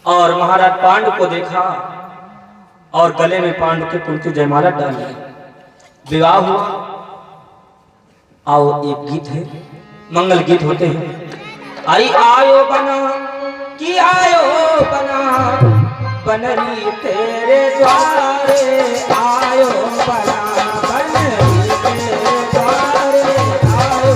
और महाराज पांडु को देखा और गले में पांडु के कुल की जयमाला डाली। विवाह हुआ। आओ एक गीत है, मंगल गीत होते हैं। आई आयो बना कि आयो बना बनरी तेरे द्वारे, आयो बना बनरी तेरे द्वारे, आयो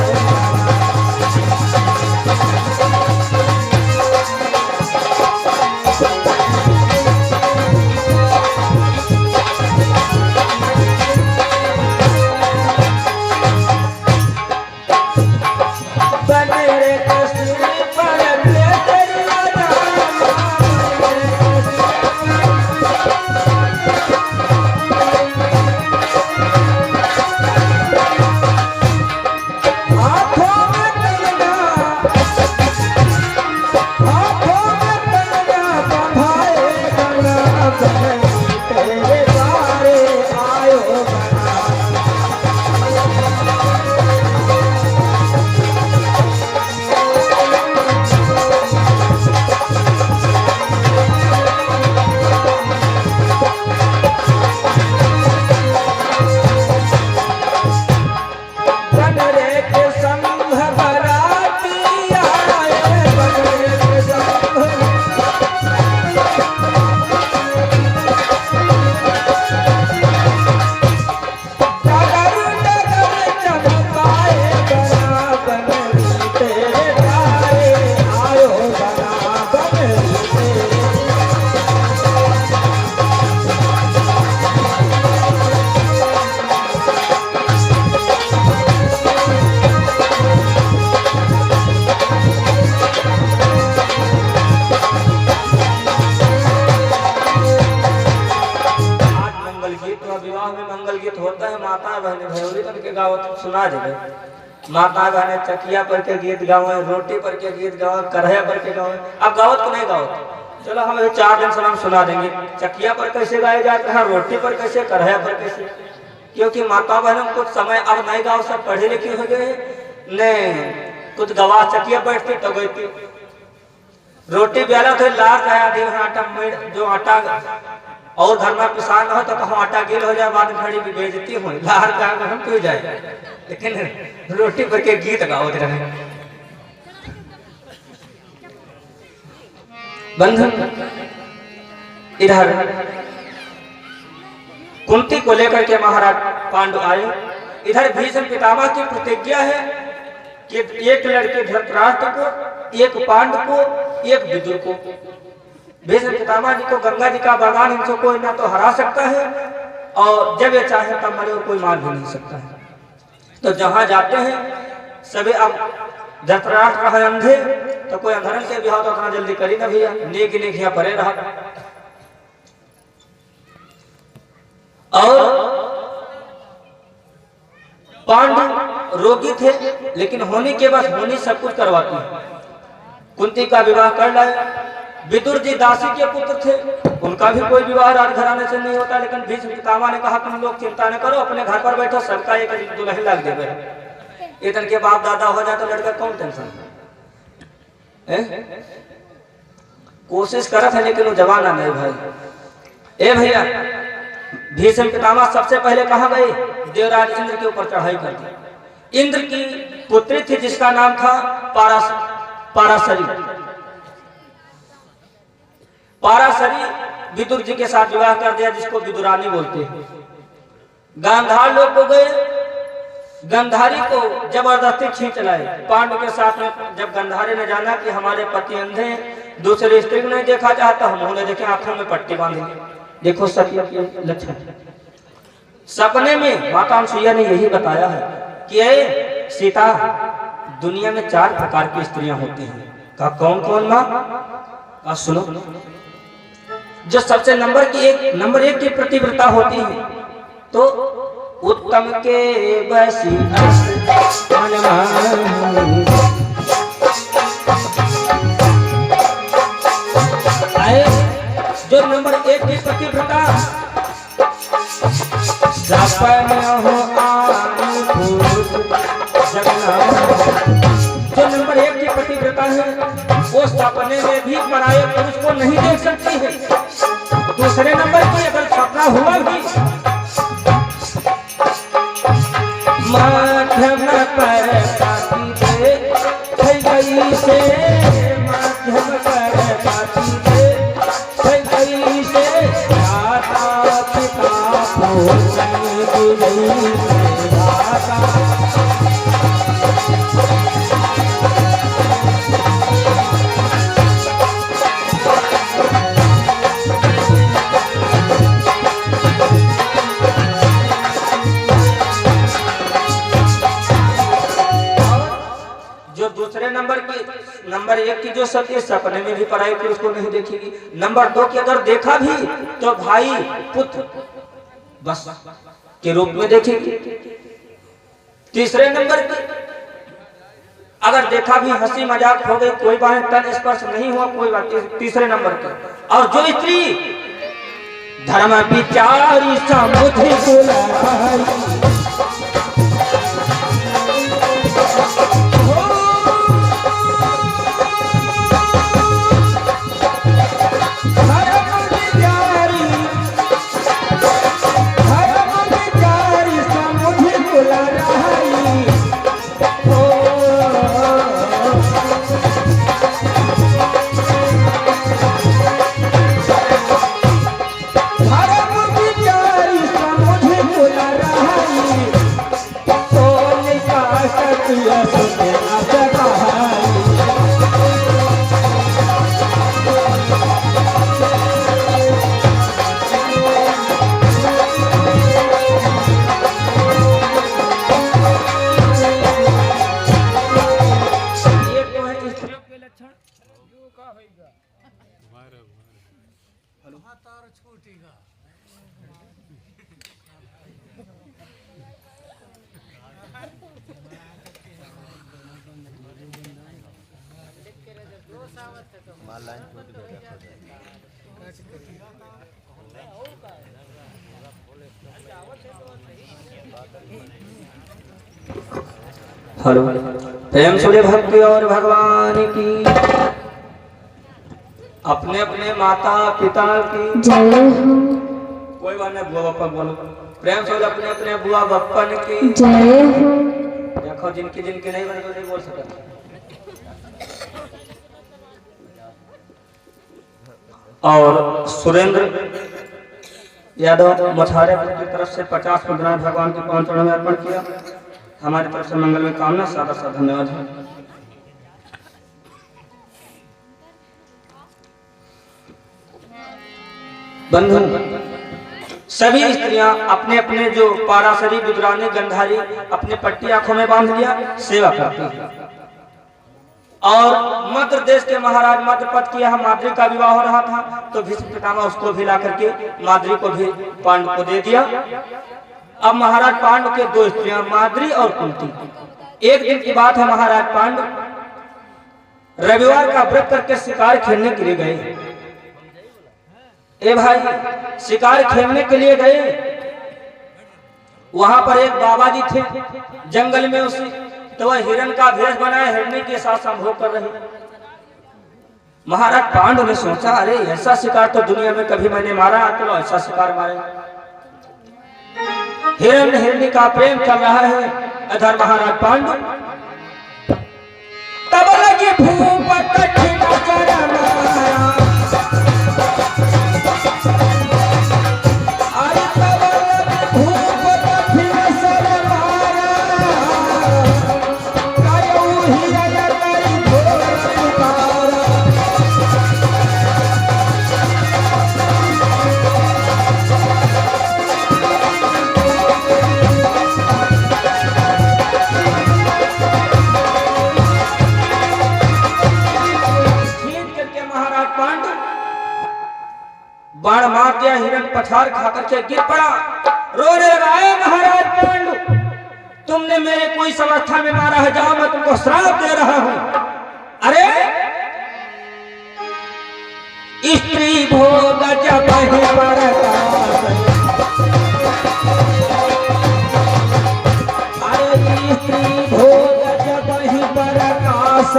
सुना देंगे। माता बहने चकिया पर के गीत गावे, रोटी पर के गीत गावे, करहे पर के गावे। अब गावत को नहीं गावत, चलो हम 4 दिन से हम सुना देंगे। चकिया पर कैसे गाए जाते हैं, रोटी पर कैसे, करहे पर कैसे। क्योंकि माता बहनों कुछ समय अब नहीं गाओ, सब पढ़े लिखे हो गए ने, कुछ गवा चकिया बैठती तो गई रोटी बेला तो लार गया दे आटा जो आटा और घर में पिसान हो तो कहूँ आटा गिल हो जाए, बाद में घड़ी भी बेचती हूँ लार का हम क्यों जाए, लेकिन रोटी पर के गीत गाओ रहे। बंधन इधर कुंती को लेकर के महाराज पांडु आए। इधर भीष्म पितामह की प्रतिज्ञा है कि एक लड़के धृतराष्ट्र को, एक पांडु को, एक विदुर को। भीष्म पितामह जी को गंगा जी का वरदान, इनसे कोई ना तो हरा सकता है और जब ये चाहे तब मरे और कोई मार भी नहीं सकता है। तो जहां जाते हैं सभी, अब धृतराष्ट्र रहे अंधे तो कोई अंधरन के बिहाव तो उतना जल्दी करी ना भैया, नेक नेक परे रहा। और पांडु रोगी थे लेकिन होने के बाद होनी सब कुछ करवाती है। कुंती का विवाह कर लाए। विदुर जी दासी के पुत्र थे, उनका भी कोई विवाह राजघराने से नहीं होता, लेकिन भीष्म पितामह ने कहा तुम लोग चिंता न करो, अपने घर पर बैठो, सबका एक दुल्हन लग देवे। इतन के बाप दादा हो जाए तो लड़का कौन टेंशन है? कोशिश करत है लेकिन वो जमाना नहीं भाई। ए भैया, भीष्म पितामह सबसे पहले कहा गए देवराज इंद्र के ऊपर चढ़ाई कर दी। इंद्र की पुत्री थी जिसका नाम था पाराशरी। पाराशरी विदुर जी के साथ विवाह कर दिया, जिसको विदुरानी बोलते हैं। गांधार लोग को गए, गंधारी को जबरदस्ती खींच लाए पांडु के साथ में। जब गंधारी ने जाना कि हमारे पति अंधे हैं, दूसरे स्त्री को नहीं देखा चाहता, हम उन्हें देखे आंखों में पट्टी बांधेंगे। देखो सत्य के लक्षण। सपने में माता अनसुईया ने यही बताया है कि सीता, दुनिया में 4 प्रकार की स्त्रियां होती हैं। का कौन कौन माँ? का सुनो। जो सबसे नंबर एक की प्रतिव्रता होती है तो उत्तम के बसी आए। जो नंबर 1 की प्रतिव्रता जो नंबर 1 की प्रतिव्रता करता है वो सपने में भी पराये पुरुष को नहीं देख सकती है। दूसरे नंबर की अगर सपना हुआ भी माध्यम पर पाती दे गई से, माध्यम पर पाती दे गई से, माता पिता को गई माता। दूसरे नंबर की नंबर 1 की जो सती सपने में भी पराई पुरुष को नहीं देखेगी। नंबर 2 की अगर देखा भी तो भाई पुत्र बस के रूप में देखेगी। तीसरे नंबर की अगर देखा भी हंसी मजाक हो गई, कोई बात तन स्पर्श नहीं हुआ, कोई बात। तीसरे नंबर की और जो स्त्री धर्म विचारी समुद्री हेलो प्रेम सूर्य भक्ति और भगवान की अपने अपने माता पिता की जय हो। कोई बात नहीं, बुआ बप्पा बोलो। प्रेम सूर्य अपने अपने बुआ बप्पन की जय हो। देखो जिनकी जिनकी नहीं बनी नहीं बोल सकते। और सुरेंद्र यादव मछारे की तरफ से 50 मुद्राएं भगवान के पावन चरणों में अर्पण किया। हमारी तरफ से मंगल में कामना, सादा सा धन्यवाद है। बंधु सभी स्त्रियां अपने अपने जो पाराशरी बुदरानी गंधारी अपने पट्टी आंखों में बांध लिया, सेवा करती है। और मध्य देश के महाराज मध्यपद की यहाँ माद्री का विवाह हो रहा था, तो भीष्म पितामह उसको भी ला करके माद्री को भी पांडु को दे दिया। अब महाराज पांडु के 2 स्त्रियां माद्री और कुंती। एक दिन की बात है, महाराज पांडु रविवार का व्रत करके शिकार खेलने के लिए गए। ए भाई, शिकार खेलने के लिए गए, वहां पर एक बाबा जी थे जंगल में, उसी तो वह हिरण का भेष बनाए हिरणी के साथ संभोग कर रहे। महाराज पांडु ने सोचा, अरे ऐसा शिकार तो दुनिया में कभी मैंने मारा, चलो ऐसा शिकार मारे। हिरण हिरणी का प्रेम चल रहा है। इधर महाराज पांडु तब लगी भूप कठिन चरण माया, अरे तब लगी भूप कठिन चरण माया, कायऊ हिरण करी घोर पुकारा। बाण मार दिया, हिरण पछाड़ खाकर के गिर पड़ा, रोने लगा। महाराज पांडु, तुमने मेरे कोई समर्था में मारा है, जाओ मैं तुमको श्राप दे रहा हूं। अरे स्त्री भोग जब अरे स्त्री भोग जब ही बरकास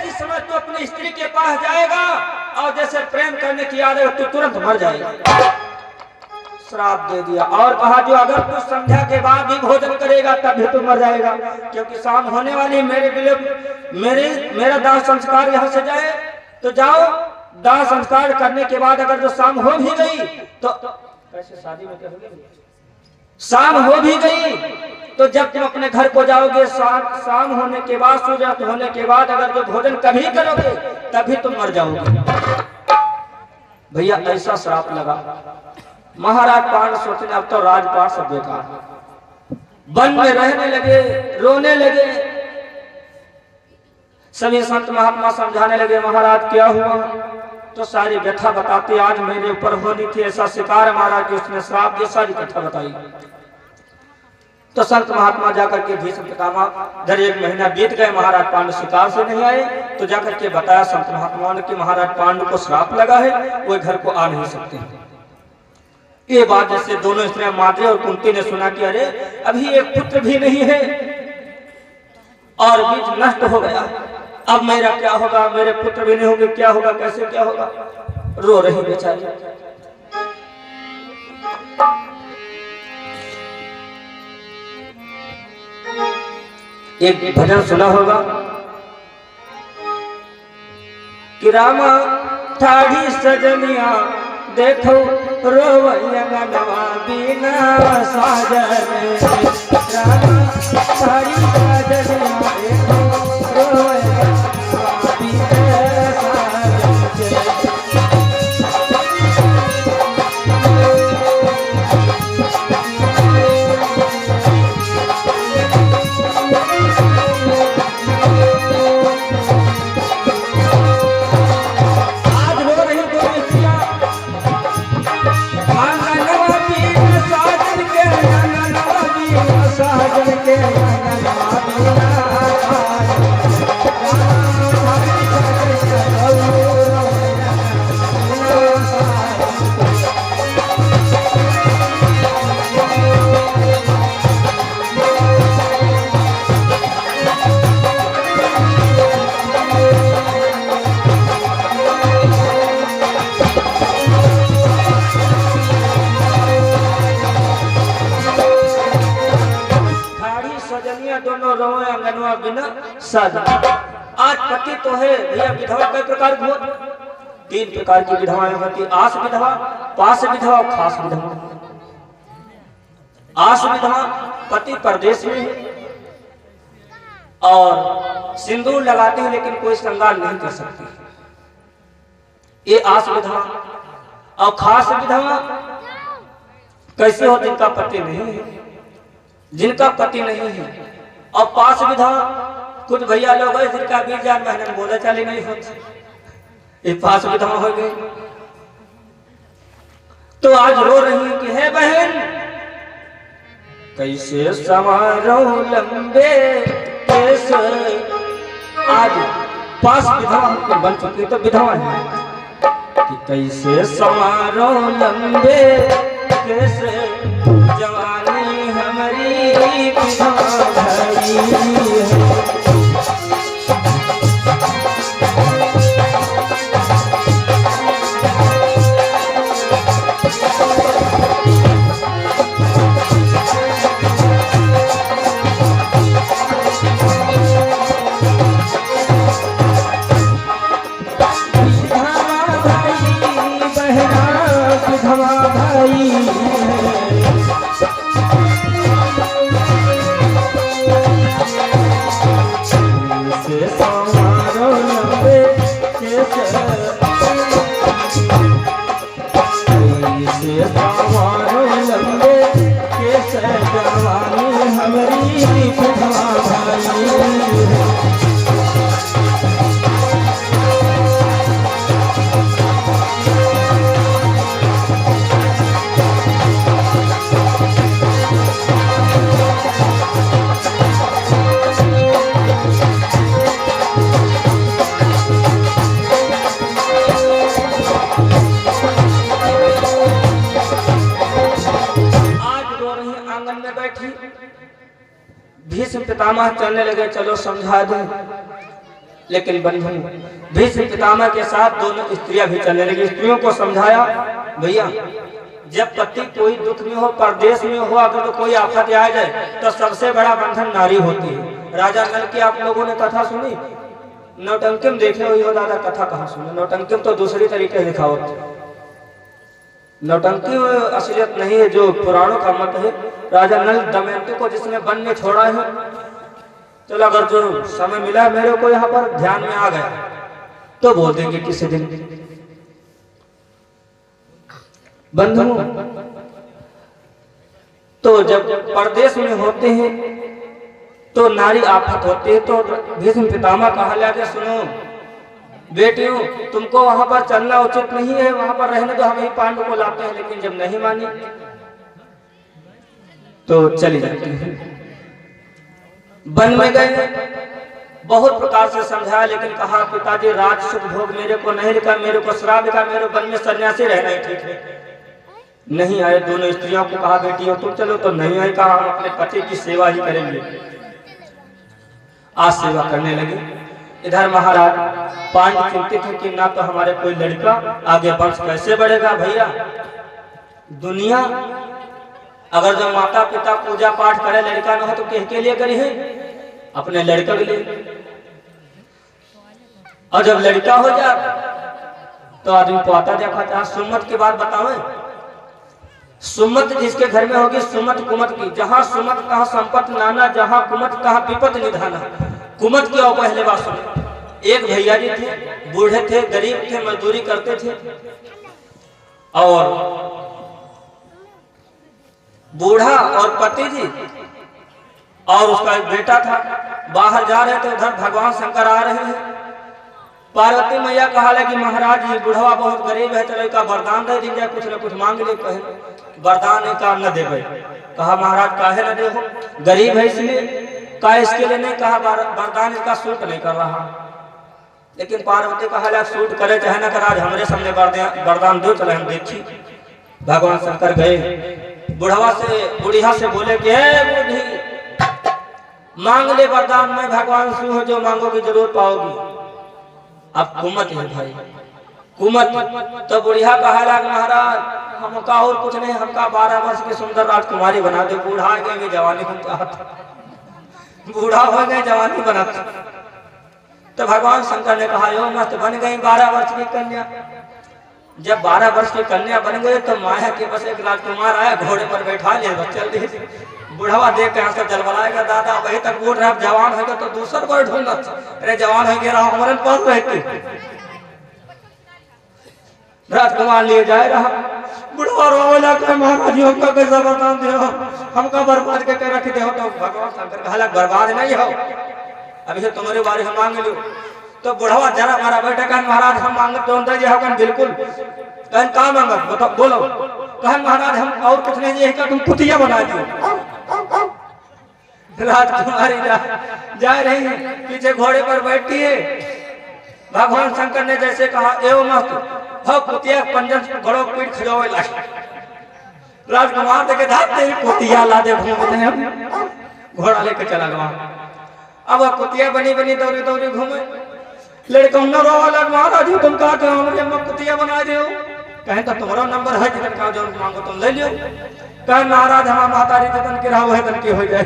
जिस समय तू अपनी स्त्री के पास जाएगा और जैसे प्रेम करने की आदत तू तुरंत मर जाएगा। श्राप दे दिया और कहा जो अगर तू संध्या के बाद भी भोजन करेगा तभी तू मर जाएगा, क्योंकि शाम होने वाली मेरा दाह संस्कार यहाँ से जाए तो जाओ। दाह संस्कार करने के बाद अगर जो शाम हो भी गई तो कैसे शादी में क्या हो गई, शाम हो भी गई तो जब तुम अपने घर को जाओगे शाम होने के बाद सूर्यास्त होने के बाद अगर जो भोजन कभी करोगे तभी तुम मर जाओगे। भैया ऐसा श्राप लगा। महाराज पांडु सोचने अब तो राजपाट सब बेकार, वन में रहने लगे, रोने लगे। सभी संत महात्मा समझाने लगे महाराज क्या हुआ, तो सारी व्यथा बताते आज मेरे ऊपर होनी थी ऐसा शिकार महाराज कि उसने श्राप दिया, सारी कथा बताई। तो संत महात्मा जाकर के भीष्म पितामह जब 1 महीना बीत गए महाराज पांडु शिकार से नहीं आए तो जाकर के बताया संत महात्मा ने कि महाराज पांडु को श्राप लगा है, वो घर को आ नहीं सकते। ये बात जैसे दोनों स्त्रियां माद्री और कुंती ने सुना कि अरे अभी एक पुत्र भी नहीं है और बीज नष्ट हो गया, अब मेरा क्या होगा, मेरे पुत्र भी नहीं होंगे, क्या होगा, कैसे क्या होगा, रो रही बेचारी। एक भजन सुना होगा कि रामा ठाढ़ी सजनिया देखो रोवैया नवा बिना साजन, रामा ठाढ़ी सजनिया देखो रोवैया नवा बिना साजन। आज पति तो है भैया, विधवा कई प्रकार की होती, 3 प्रकार की विधवाएं होती, आस विधवा, पास विधवा और खास विधवा। आस विधवा पति परदेश में है और सिंदूर लगाते हैं लेकिन कोई श्रृंगार नहीं कर सकती, ये आस विधवा। और खास विधवा कैसे हो, जिनका पति नहीं है, जिनका पति नहीं है। और पास विधवा कुछ भैया लोग है जिनका 20,000 महीने में बोला चाली नहीं होती, ये पास विधवा हो गई। तो आज रो रही कि है बहन कैसे समारो लंबे केस, आज पास विधवा बन चुकी तो विधवा है कि कैसे समारो लंबे केस, जवानी हमारी विधवा भरी है। पितामह चलने लगे, चलो समझा दो। लेकिन बंधु भीष्म पितामह के साथ दोनों स्त्रियां भी चलने लगी। स्त्रियों को समझाया, भैया जब पति कोई दुख में हो, परदेश में हो, अगर तो कोई आफत आ जाए तो सबसे बड़ा बंधन नारी होती है। राजा नल की आप लोगों ने कथा सुनी? नौटंकी में देखे हुई हो दादा, कथा कहाँ सुने? नौटंकी में तो दूसरी तरीके से लिखा होता है। नौटंकी असलियत नहीं है, जो पुराणों का मत है। राजा नल दमयंती को जिसने वन में छोड़ा है, चलो अगर जो समय मिला मेरे को यहाँ पर ध्यान में आ गया तो बोल देंगे किसी दिन। बंधु तो जब परदेश में होते हैं तो नारी आफत होती है। तो भीष्म पितामह कहा लगे, सुनो बेटियों, तुमको वहां पर चलना उचित नहीं है, वहां पर रहने दो, हम ही पांडु को लाते हैं। लेकिन जब नहीं मानी तो चली जाती है। वन में गए, बहुत प्रकार से समझाया, लेकिन कहा पिताजी राज सुख भोग मेरे को नहीं लिखा, मेरे को श्राप लिखा, मेरे वन में सन्यासी रहना ही ठीक है। नहीं आए। दोनों स्त्रियों को कहा बेटियों तुम चलो, तो नहीं आए। कहा हम अपने पति की सेवा ही करेंगे। आज सेवा करने लगे। इधर महाराज पांडु चिंतित है कि ना तो हमारे कोई लड़का, आगे वंश कैसे बढ़ेगा। भैया दुनिया अगर जो माता पिता पूजा पाठ करे, लड़का ना हो तो किसके लिए करी है? अपने लड़के के लिए। और जब लड़का हो जाए तो आदमी को आता देखा था। सुमत की बात बतावे, सुमत जिसके घर में होगी, सुमत कुमत की, जहां सुमत तहां संपत नाना, जहां कुमत तहां विपत निधाना। कुमत की और पहले बात सुने। एक भैया जी थे, बूढ़े थे, गरीब थे, मजदूरी करते थे, और बूढ़ा और पति जी और उसका एक बेटा था, बाहर जा रहे थे। उधर भगवान शंकर आ रहे हैं। पार्वती मैया कहा लगी महाराज ये बुढ़वा बहुत गरीब है, चलो का वरदान दे दीजिए, कुछ न कुछ मांग ले। कहे वरदान का न दे। कहा महाराज काहे न दे हो? गरीब है इसलिए। कहा इसके लिए नहीं, कहा वरदान इसका सूट नहीं कर रहा। लेकिन पार्वती कहा लग सूट करे चाहे न करे, आज हमारे सामने वरदान दो, चले हम देखी। भगवान शंकर गए, बुढ़वा से बुढ़िया से बोले कि बूढ़ी मांग ले वरदान, मैं भगवान से हूँ, जो मांगोगी जरूर पाओगी। अब कुमत है भाई, कुमत। तो बुढ़िया कहा लग महाराज हमका और कुछ नहीं, हमका 12 वर्ष की सुंदर राजकुमारी बना दे। बूढ़ा हो गए जवानी हम चाहते, बूढ़ा हो गए जवानी बनाते। तो भगवान शंकर ने कहा यो मस्त बन गई 12 वर्ष की कन्या। जब 12 वर्ष की कन्या बन गई तो माया के पास एक राजकुमार आया, घोड़े पर बैठा लिया, चल दिए। बुढ़ावा देख के यहाँ से जलबलाएगा, दादा वही तक बूढ़ रहा, जवान होगा तो दूसर कोई ढूंढना। अरे जवान हो गया हमारे पास रहते। राजकुमार लिए जाए रहा, बुढ़वा रोला के महाराज हमका कैसा वरदान दे, हमका बर्बाद करके रख दे। तो भगवान शंकर कहा बर्बाद नहीं हो, अभी से तुम्हारे बारे में मांग लो। तो बुढ़वा जरा मारा बैठा, कहा महाराज हम मांगे तो अंदर बिल्कुल। कहन कहा मांगा बताओ, बोलो। कहन महाराज हम और कुछ नहीं, यही का तुम कुतिया बना दियो। राजकुमारी जा रही है, पीछे घोड़े पर बैठी है। भगवान शंकर ने जैसे कहा एवं मत हो कुतिया पंजन घोड़ों पीठ खिलौए लाए। राजकुमार देखे धाप तेरी कुतिया ला दे, घूमते हैं घोड़ा लेके चला गया। अब वह कुतिया बनी बनी दौड़ी दौड़ी घूमे। लड़का न रो लग महाराज तुम कहा कि हमारे कुतिया बना दे। कहे तो तुम्हारा नंबर है, जितन का जो मांगो तुम ले लियो। कहे महाराज हमारा मातारी जितन की रहा है तन की हो जाए।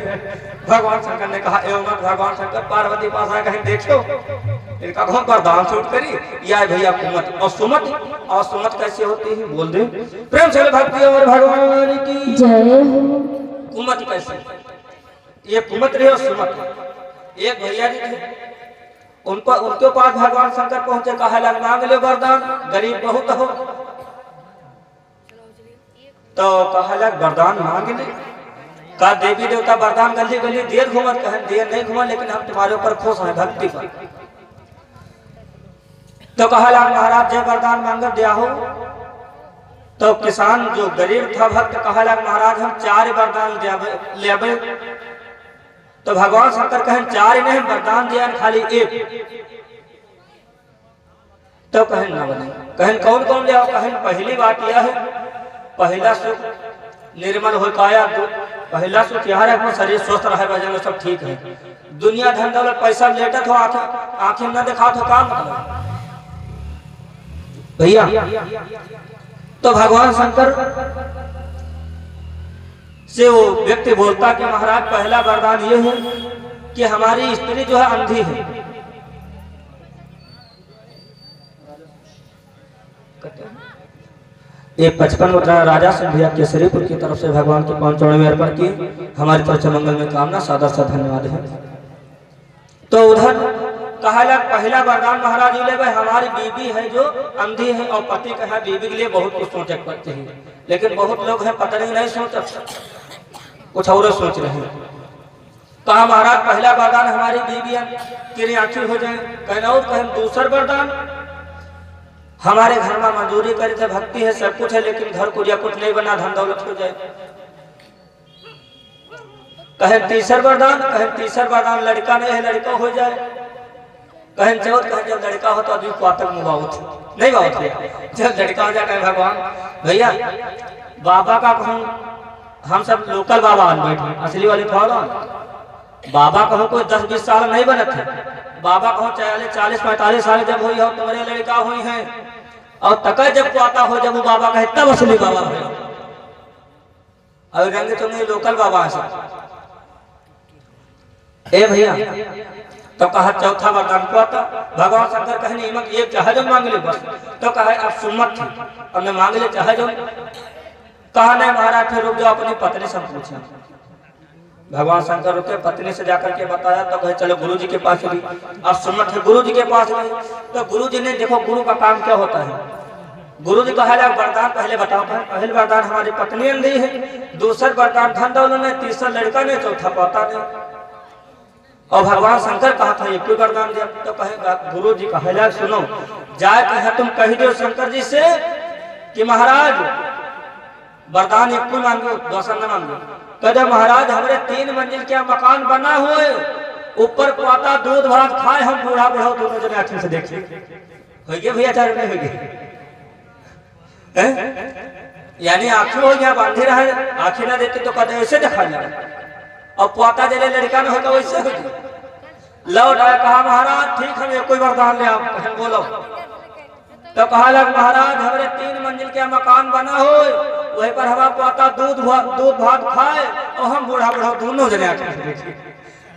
भगवान शंकर ने कहा एवं भगवान शंकर पार्वती पास आए, कहीं देखो इनका घों पर दान छूट करी या भैया कुमत और सुमत। और सुमत कैसे होती है बोल दे प्रेम से भक्ति और भगवान की जय। कुमत कैसे? ये कुमत रही और सुमत। एक भैया जी थे, उनके पास भगवान शंकर पहुंचे, कहा लग मांग लो वरदान, गरीब बहुत हो। तो कहा लग वरदान मांग ले। का देवी देवता वरदान गली गली देर घूमत, कहे देर नहीं घूमा, लेकिन हम तुम्हारे ऊपर खुश हैं भक्ति पर। तो कहा लग महाराज जब वरदान मांगे दिया हो। तो किसान जो गरीब था भक्त कहा लग महाराज हम 4 वरदान ले। तो भगवान शंकर कहें 4 नहीं वरदान दिया खाली 1। तो कहें ना बने, कहें कौन कौन ले आओ। कहें पहली बात यह है, पहला सुख निर्मल हो काया, पहला सोच यार अपना शरीर स्वस्थ रहे वजन सब ठीक है। दुनिया धन दौलत पैसा लेटत हो आंखें न दिखा तो काम मतलब भैया। तो भगवान शंकर से वो व्यक्ति बोलता कि महाराज पहला वरदान ये है कि हमारी स्त्री जो है अंधी है। ये 55 मुद्रा राजा सिंधिया केसरीपुर की तरफ से भगवान के 5 चौड़े में अर्पण की। हमारी तरफ से मंगल में कामना सादर सा धन्यवाद है। तो उधर कहा लग पहला वरदान महाराज जी ले भाई हमारी बीबी है जो अंधी है और पति का है बीबी के लिए बहुत कुछ सोच करते हैं, लेकिन बहुत लोग हैं पता नहीं सोच कुछ और सोच रहे हैं। कहा महाराज पहला वरदान हमारी बीबी की आंखें हो जाए। कहना और कहें दूसरा वरदान हमारे घर में मजदूरी करे थे भक्ति है सब कुछ है लेकिन घर को कुछ नहीं बना धन दौलत हो जाए। कहें तीसरा वरदान लड़का नहीं है लड़का हो जाए। कहें चौथ कहें जब लड़का हो तो अभी पातक में बहुत नहीं बहुत जब लड़का हो जाए भगवान भैया बाबा का कहूँ हम सब लोकल बाबा आन बैठे असली वाले फौरन बाबा कहूँ कोई 10-20 साल नहीं बने थे। बाबा कहूँ 40-45 साल जब हुई हो तुम्हारे लड़का हुई है और तक जब को आता हो जब वो बाबा कहे तब असली बाबा है और रंग तुम्हें लोकल बाबा है ए भैया। तो कहा चौथा वरदान को आता भगवान शंकर कहने हिम्मत एक चाहे जो मांग ले बस। तो कहा अब सुमत थी और मैं मांग ले चाहे जो। कहा नहीं महाराज फिर रुक जाओ अपनी पत्नी से पूछा। भगवान शंकर रुके पत्नी से जाकर के बताया तो कहे चलो गुरु जी के पास गई। अब सुमत है गुरु जी के पास गई तो गुरु जी ने देखो गुरु का काम क्या होता है। गुरु जी कहा वरदान पहले बताओ। पहले वरदान हमारी पत्नी अंधी है, दूसरा वरदान धन दौलत नहीं, तीसरा लड़का नहीं, चौथा पता नहीं। और भगवान शंकर कहा था एक वरदान दिया। तो कहेगा गुरु जी कहेगा सुनो जाए कहे तुम कह दो शंकर जी से कि महाराज वरदान एक मांगो दूसरा न मांगो। कहते महाराज हमारे 3 मंजिल का मकान बना हुए ऊपर पाता दूध भात खाए हम बूढ़ा बुढ़ा दोनों जने आंखें से देखे हो गए भैया चार नहीं हो गए यानी आंखें हो गया बांधे रहे आंखें ना देते तो कहते ऐसे दिखा जाए और पोता जले लड़का न होता वैसे हो लौट आया। कहा महाराज ठीक है कोई वरदान ले आप बोलो। तो कहा लग महाराज हमारे 3 मंजिल का मकान बना हो वहीं पर हमारा पोता दूध भात खाए और हम बूढ़ा बुढ़ा दोनों जने आके देखे।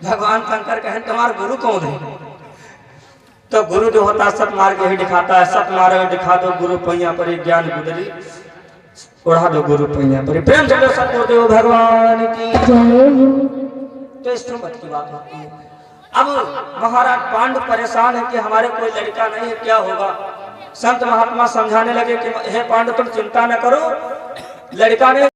भगवान शंकर कहें तुम्हारा गुरु कौन है। तो गुरु जो होता है सत मार के ही दिखाता है। सत मार दिखा दो गुरु पैया पर ज्ञान गुदरी उड़ा दो गुरु पैया पर प्रेम से सतगुरुदेव भगवान की। तो इस मत की बात होती है। अब महाराज पांडु परेशान है कि हमारे कोई लड़का नहीं है क्या होगा। संत महात्मा समझाने लगे कि हे पांडु तुम चिंता न करो लड़का ने